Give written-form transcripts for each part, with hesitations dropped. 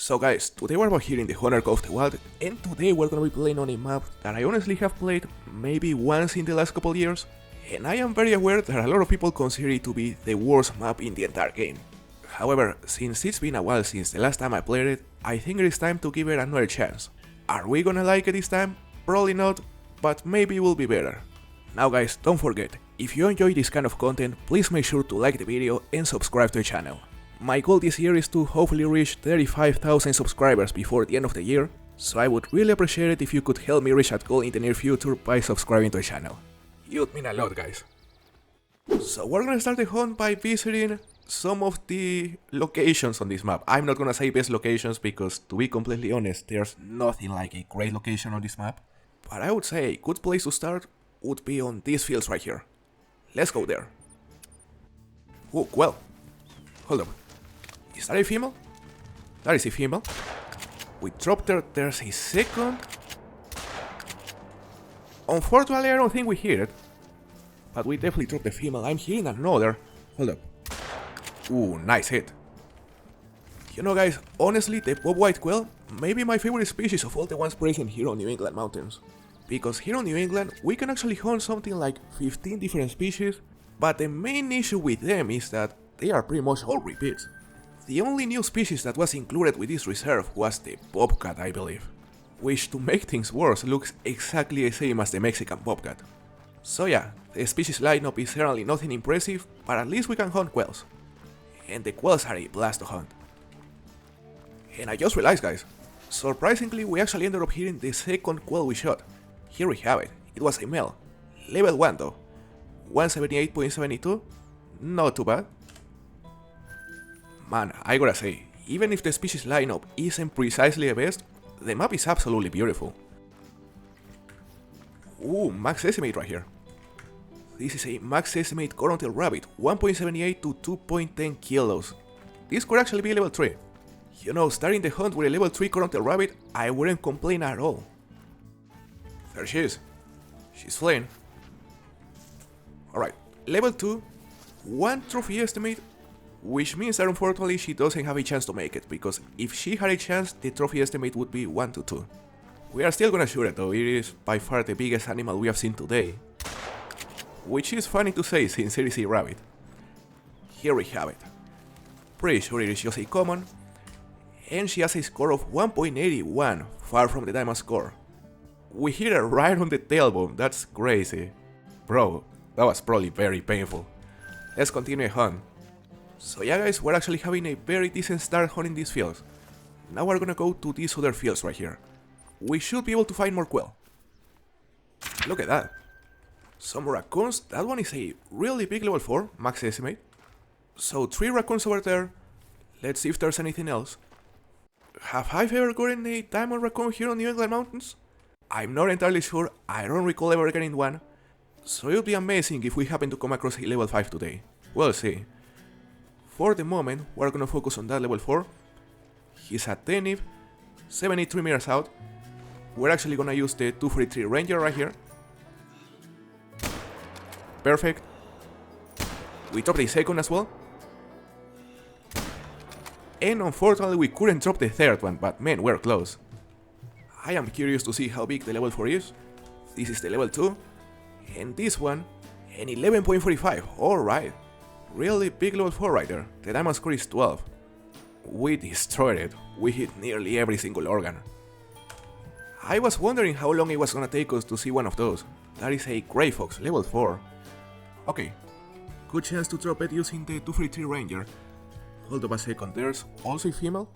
So guys, today we're here in theHunter of the Wild, and today we're gonna be playing on a map that I honestly have played maybe once in the last couple years, and I am very aware that a lot of people consider it to be the worst map in the entire game. However, since it's been a while since the last time I played it, I think it is time to give it another chance. Are we gonna like it this time? Probably not, but maybe it will be better. Now guys, don't forget, if you enjoy this kind of content, please make sure to like the video and subscribe to the channel. My goal this year is to hopefully reach 35,000 subscribers before the end of the year, so I would really appreciate it if you could help me reach that goal in the near future by subscribing to the channel. You'd mean a lot, guys. So we're gonna start the hunt by visiting some of the locations on this map. I'm not gonna say best locations because, to be completely honest, there's nothing like a great location on this map. But I would say a good place to start would be on these fields right here. Let's go there. Oh, well. Hold up. Is that a female? That is a female. We dropped her, there's a second. Unfortunately, I don't think we hit it. But we definitely dropped the female. I'm hearing another. Hold up. Ooh, nice hit. You know guys, honestly, the bobwhite quail may be my favorite species of all the ones present here on New England mountains. Because here on New England, we can actually hunt something like 15 different species, but the main issue with them is that they are pretty much all repeats. The only new species that was included with this reserve was the bobcat, I believe, which, to make things worse, looks exactly the same as the Mexican bobcat. So yeah, the species lineup is certainly nothing impressive, but at least we can hunt quails. And the quails are a blast to hunt. And I just realized guys, surprisingly we actually ended up hitting the second quail we shot. Here we have it, it was a male. Level 1 though. 178.72, not too bad. Man, I gotta say, even if the species lineup isn't precisely the best, the map is absolutely beautiful. Ooh, max estimate right here. This is a max estimate corontail rabbit, 1.78 to 2.10 kilos. This could actually be level 3. You know, starting the hunt with a level 3 corontail rabbit, I wouldn't complain at all. There she is. She's fleeing. Alright, level 2, 1 trophy estimate, which means that unfortunately she doesn't have a chance to make it, because if she had a chance, the trophy estimate would be 1 to 2. We are still gonna shoot it though, it is by far the biggest animal we have seen today. Which is funny to say since it is a rabbit. Here we have it. Pretty sure it is just a common, and she has a score of 1.81, far from the diamond score. We hit her right on the tailbone, that's crazy. Bro, that was probably very painful. Let's continue the hunt. So yeah guys, we're actually having a very decent start hunting these fields. Now we're gonna go to these other fields right here. We should be able to find more quail. Look at that. Some raccoons, that one is a really big level 4, max estimate. So 3 raccoons over there. Let's see if there's anything else. Have I ever gotten a diamond raccoon here on New England mountains? I'm not entirely sure, I don't recall ever getting one. So it would be amazing if we happen to come across a level 5 today. We'll see. For the moment, we're gonna focus on that level 4. He's attentive, 73 meters out. We're actually gonna use the 243 Ranger right here. Perfect. We dropped a second as well. And unfortunately we couldn't drop the third one, but man, we're close. I am curious to see how big the level 4 is. This is the level 2. And this one, an 11.45, alright. Really big level 4 right there. The diamond score is 12. We destroyed it. We hit nearly every single organ. I was wondering how long it was gonna take us to see one of those. That is a Grey Fox, level 4. Okay. Good chance to drop it using the 243 Ranger. Hold up a second, there's also a female.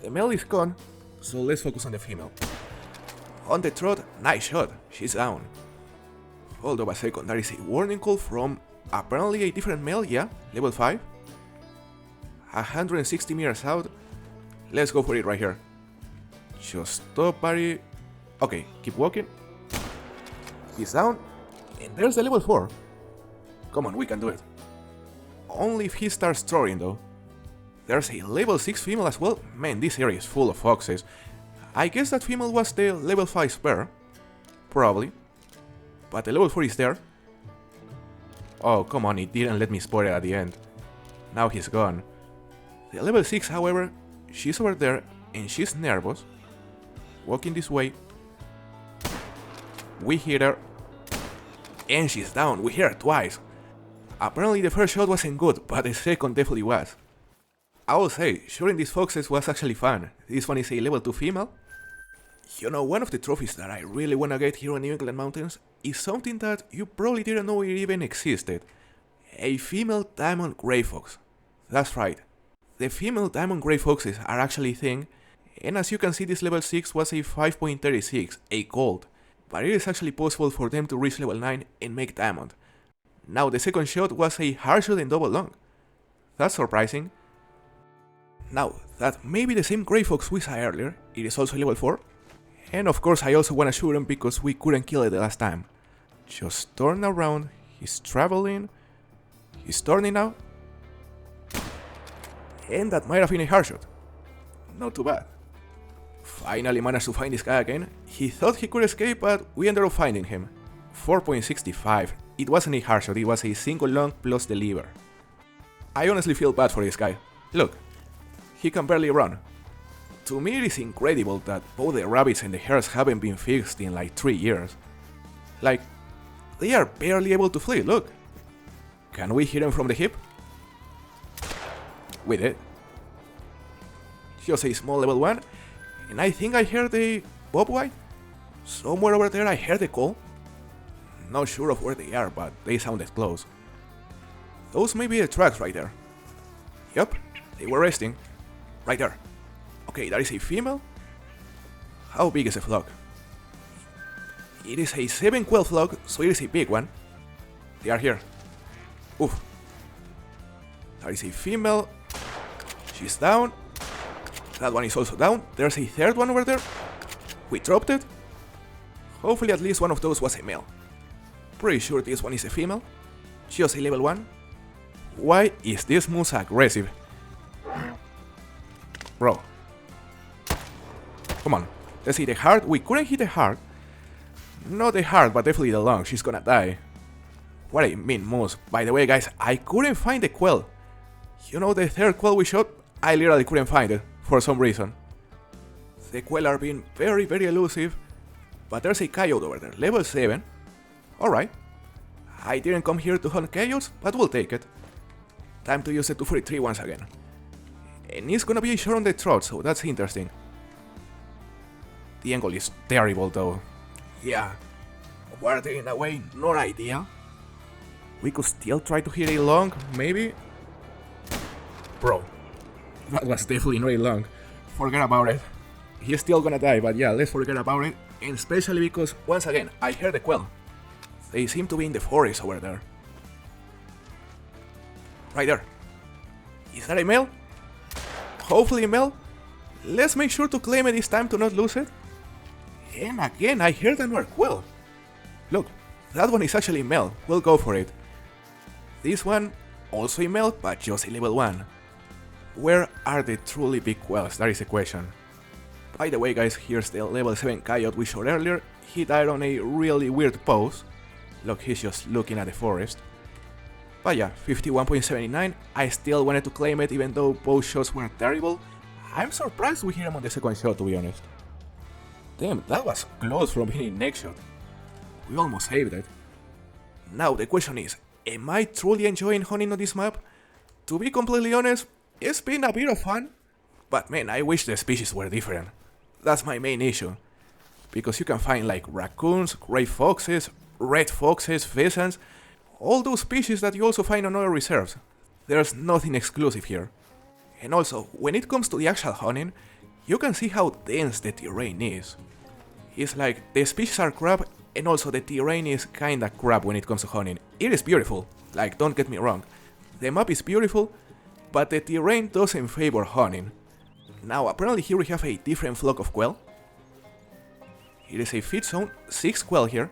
The male is gone, so let's focus on the female. On the trot, nice shot, she's down. Hold up a second, there is a warning call from apparently a different male, yeah, level 5. 160 meters out. Let's go for it right here. Just stop, buddy. Okay, keep walking. He's down. And there's the level 4. Come on, we can do it. Only if he starts throwing though. There's a level 6 female as well. Man, this area is full of foxes. I guess that female was the level 5 spare. Probably. But the level 4 is there. Oh, come on, it didn't let me spot it at the end. Now he's gone. The level 6, however, she's over there and she's nervous. Walking this way. We hit her. And she's down, we hit her twice. Apparently the first shot wasn't good, but the second definitely was. I will say, shooting these foxes was actually fun. This one is a level 2 female. You know, one of the trophies that I really wanna get here in New England mountains is something that you probably didn't know it even existed. A female diamond gray fox. That's right. The female diamond gray foxes are actually a thing, and as you can see this level 6 was a 5.36, a gold. But it is actually possible for them to reach level 9 and make diamond. Now the second shot was a hard shot and double long. That's surprising. Now, that may be the same gray fox we saw earlier, it is also level 4. And of course I also wanna shoot him because we couldn't kill it the last time. Just turn around, he's traveling, he's turning now. And that might have been a hard shot. Not too bad. Finally managed to find this guy again. He thought he could escape, but we ended up finding him. 4.65. It wasn't a hard shot, it was a single long plus the lever. I honestly feel bad for this guy. Look, he can barely run. To me it is incredible that both the rabbits and the hares haven't been fixed in like 3 years. Like, they are barely able to flee, look. Can we hit him from the hip? We did. Just a small level 1. And I think I heard a bobwhite. Somewhere over there I heard a call. Not sure of where they are, but they sounded close. Those may be the tracks right there. Yup, they were resting. Right there. Okay, that is a female. How big is the flock? It is a 7 quail flock, so it is a big one. They are here. Oof. That is a female. She's down. That one is also down. There's a third one over there. We dropped it. Hopefully at least one of those was a male. Pretty sure this one is a female. Just a level 1. Why is this moose aggressive? Bro. Come on. Let's hit the heart. We couldn't hit the heart. Not the heart, but definitely the lung. She's gonna die. What a mean moose. By the way, guys, I couldn't find the quail. You know the third quail we shot? I literally couldn't find it, for some reason. The quail are being very, very elusive. But there's a coyote over there, level 7. Alright. I didn't come here to hunt coyotes, but we'll take it. Time to use the 243 once again. And it's gonna be a shot on the trot, so that's interesting. The angle is terrible though. Yeah. Quartering away, not ideal. We could still try to hit a long, maybe? Bro. That was definitely not a long. Forget about it. He's still gonna die, but yeah, let's forget about it. And especially because, once again, I heard the quail. They seem to be in the forest over there. Right there. Is that a male? Hopefully a male. Let's make sure to claim it this time to not lose it. And again, I heard another quail. Look, that one is actually male. We'll go for it. This one, also a male, but just a level 1. Where are the truly big quails? That is the question. By the way, guys, here's the level 7 coyote we shot earlier. He died on a really weird pose. Look, he's just looking at the forest. But yeah, 51.79. I still wanted to claim it even though both shots were terrible. I'm surprised we hit him on the second shot, to be honest. Damn, that was close from hitting next shot. We almost saved it. Now the question is, am I truly enjoying hunting on this map? To be completely honest, it's been a bit of fun. But man, I wish the species were different. That's my main issue. Because you can find like raccoons, gray foxes, red foxes, pheasants, all those species that you also find on other reserves. There's nothing exclusive here. And also, when it comes to the actual hunting, you can see how dense the terrain is. It's like the species are crap and also the terrain is kinda crap when it comes to hunting. It is beautiful, like don't get me wrong. The map is beautiful, but the terrain doesn't favor hunting. Now apparently here we have a different flock of quail. It is a feed zone, 6 quail here.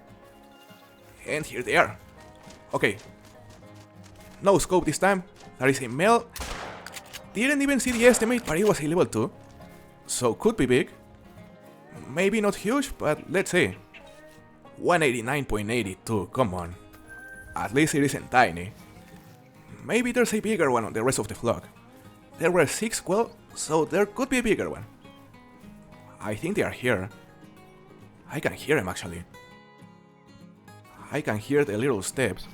And here they are. Okay. No scope this time. That is a male. Didn't even see the estimate, but it was a level 2. So could be big. Maybe not huge, but let's see. 189.82, come on. At least it isn't tiny. Maybe there's a bigger one on the rest of the flock. There were 6 quail, So there could be a bigger one. I think they are here. I can hear them actually. I can hear the little steps.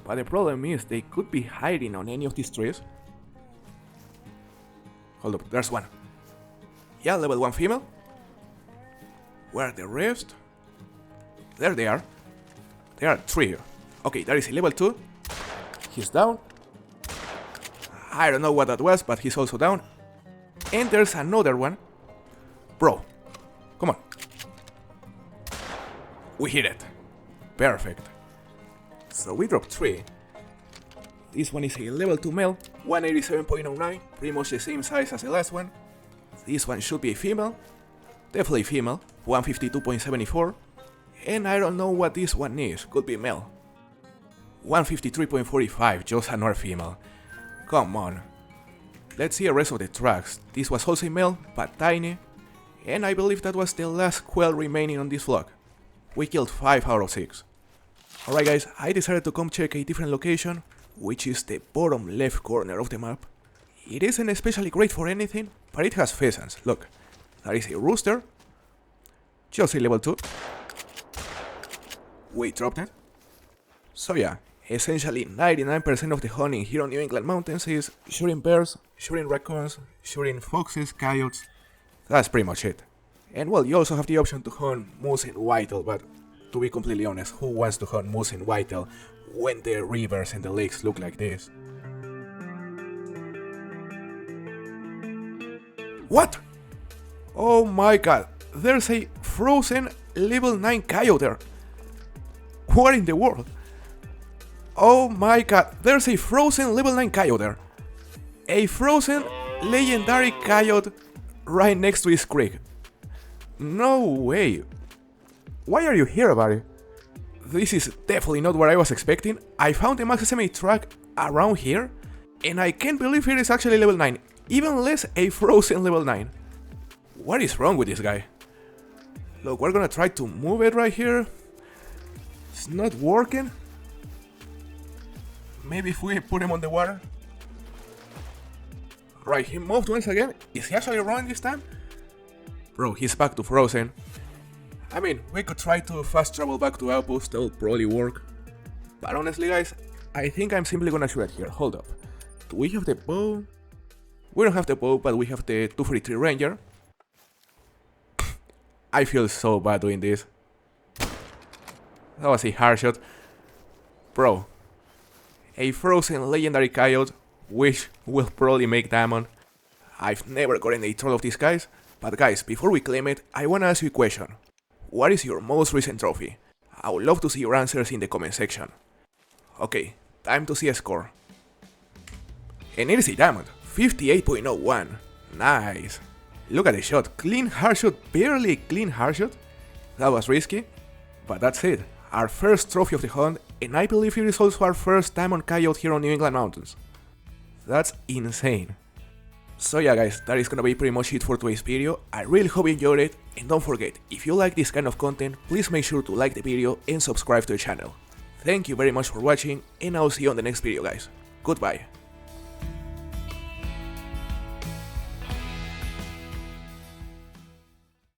But the problem is they could be hiding on any of these trees. Hold up, there's one. Yeah, level 1 female. Where are the rest? There they are. There are 3 here. Okay, there is a level 2. He's down. I don't know what that was, but he's also down. And there's another one. Bro, come on. We hit it. Perfect. So we dropped 3. This one is a level 2 male, 187.09, pretty much the same size as the last one. This one should be a female, definitely female, 152.74. And I don't know what this one is, could be male. 153.45, just another female. Come on. Let's see the rest of the tracks. This was also a male, but tiny. And I believe that was the last quail remaining on this vlog. We killed 5 out of 6. Alright guys, I decided to come check a different location, which is the bottom left corner of the map. It isn't especially great for anything, but it has pheasants. Look, there is a rooster, just a level 2. We dropped it. So yeah, essentially 99% of the hunting here on New England mountains is shooting bears, shooting raccoons, shooting foxes, coyotes. That's pretty much it. And well, you also have the option to hunt moose and whitetail, but to be completely honest, who wants to hunt moose and whitetail when the rivers and the lakes look like this? What? Oh my god, there's a frozen level 9 coyote there. What in the world? Oh my god, there's a frozen level 9 coyote there. A frozen legendary coyote right next to his creek. No way. Why are you here, buddy? This is definitely not what I was expecting. I found a max SMA track around here, and I can't believe it is actually level 9. Even less a frozen level 9. What is wrong with this guy? Look, we're gonna try to move it right here. It's not working. Maybe if we put him on the water. Right, he moved once again. Is he actually running this time? Bro, he's back to frozen. I mean, we could try to fast travel back to Outpost, that will probably work. But honestly guys, I think I'm simply gonna shoot it here. Hold up. Do we have the bow? We don't have the bow, but we have the 243 Ranger. I feel so bad doing this. That was a hard shot. Bro. A frozen legendary coyote, which will probably make diamond. I've never gotten a troll of these guys. But guys, before we claim it, I wanna ask you a question. What is your most recent trophy? I would love to see your answers in the comment section. Okay, time to see a score. And it is a diamond, 58.01. Nice. Look at the shot, clean hard shot, barely clean hard shot. That was risky, but that's it. Our first trophy of the hunt, and I believe it is also our first diamond coyote here on New England mountains. That's insane. So yeah guys, that is gonna be pretty much it for today's video. I really hope you enjoyed it, and don't forget, if you like this kind of content, please make sure to like the video and subscribe to the channel. Thank you very much for watching, and I'll see you on the next video guys. Goodbye.